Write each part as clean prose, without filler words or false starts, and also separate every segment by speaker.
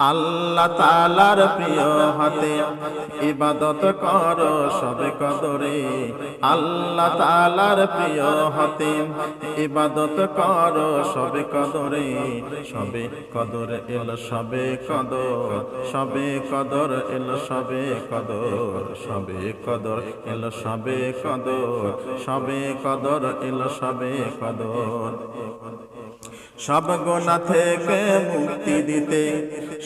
Speaker 1: আল্লাহ তাআলার প্রিয় হাতে ইবাদত করো সবে কদরে। আল্লাহ তাআলার প্রিয় হাতে ইবাদত করো সবে কদরে। সবে কদর এলো সবে কদর, সবে কদর এলো সবে কদর, সবে কদর এলো সবে কদর, সবে কদর এলো সবে কদর। সব গুনাহ থেকে মুক্তি দিতে,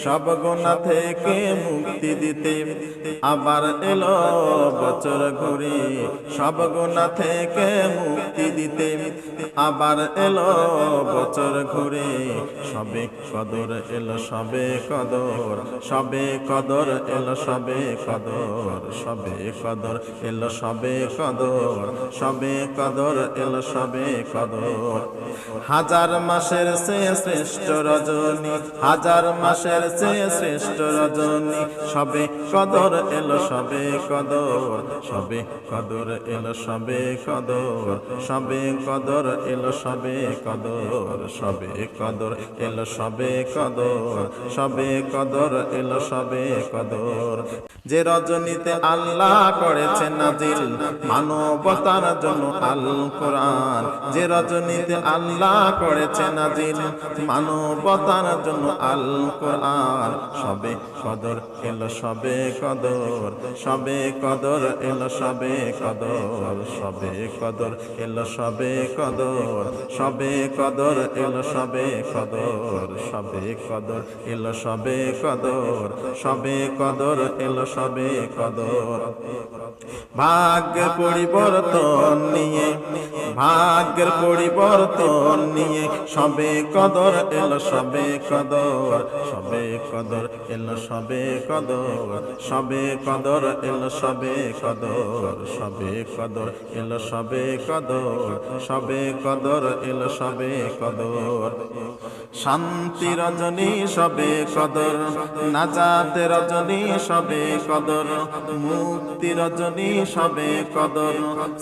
Speaker 1: সব গুনাহ থেকে মুক্তি দিতে আবার এলো বছর ঘুরে। সব গুনাহ থেকে মুক্তি দিতে আবার এলো বছর ঘুরে। সবে কদর এলো সবে কদর, সবে কদর এলো সবে কদর, সবে কদর এলো সবে কদর, সবে কদর এলো সবে কদর। হাজার মাসের চেয়ে শ্রেষ্ঠ রজনী, হাজার মাসের চেয়ে শ্রেষ্ঠ রজনী। সবে কদর এলো সবে কদর, সবে কদর এলো সবে কদর, সবে কদর এলো সবে কদর, সবে কদর এলো সবে কদর, সবে কদর এলো সবে কদর। যে রজনীতে আল্লাহ করেছেন নাজিল মানবতার জন্য আল কোরআন, যে রজনীতে আল্লাহ করেছেন নাজিল মানবতার জন্য আল কোরআন। সবে কদর এলো সবে কদর, সবে কদর এলো সবে কদর, সবে কদর এলো সবে কদর, সবে কদর এলো সবে কদর, সবে কদর এলো সবে কদর, সবে কদর এলো সবে কদর। ভাগ্যের পরিবর্তন নিয়ে, ভাগ্যের পরিবর্তন নিয়ে সবে কদর এলো সবে কদর, সবে কদর এলো সবে কদর, সবে কদর এলো সবে কদর, সবে কদর এলো সবে কদর, সবে কদর এলো সবে কদর। শান্তি রজনী সবে কদর, নাজাত রজনী সবে কদর, মুক্তি রজনী সবে কদর,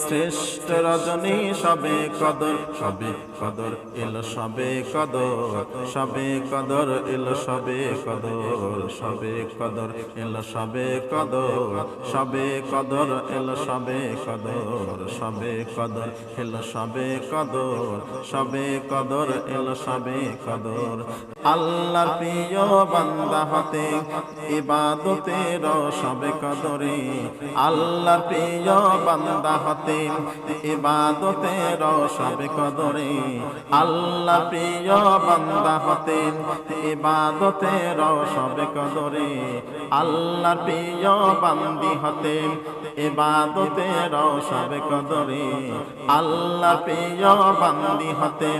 Speaker 1: শ্রেষ্ঠ রজনী সবে কদর। সবে কদর এলো সবে কদর, সবে কদর এলো সবে কদর, সবে কদর এলো সবে কদর, সবে কদর এলো সবে কদর, সবে কদর এলো সবে কদর, সবে কদর এলো সবে কদর। আল্লাহর প্রিয় বান্দা হতে ইবাদতের সবে কদরে। আল্লাহর প্রিয় বান্দা হতে ইবাদতের সবে কদরে। আল্লাহর প্রিয় বান্দা হতে ইবাদতের সবে কদরে। আল্লাহর প্রিয় বান্দি হতে ইবাদতের সবে কদরে। আল্লাহর প্রিয় বান্দি হতে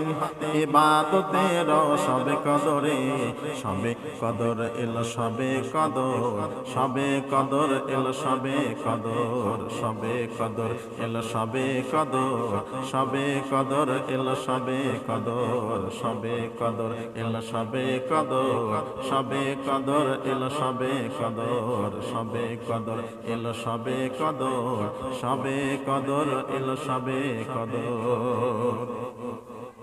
Speaker 1: ইবাদতের সবে কদরে। সবে কদর এলো সবে কদর, সবে কদর এলো সবে কদর, সবে কদর এলো সবে কদর, সবে কদর এলো সবে কদর, সবে কদর এলো সবে কদর, সবে কদর এলো সবে কদর, সবে কদর এলো সবে কদর, সবে কদর এলো সবে কদর।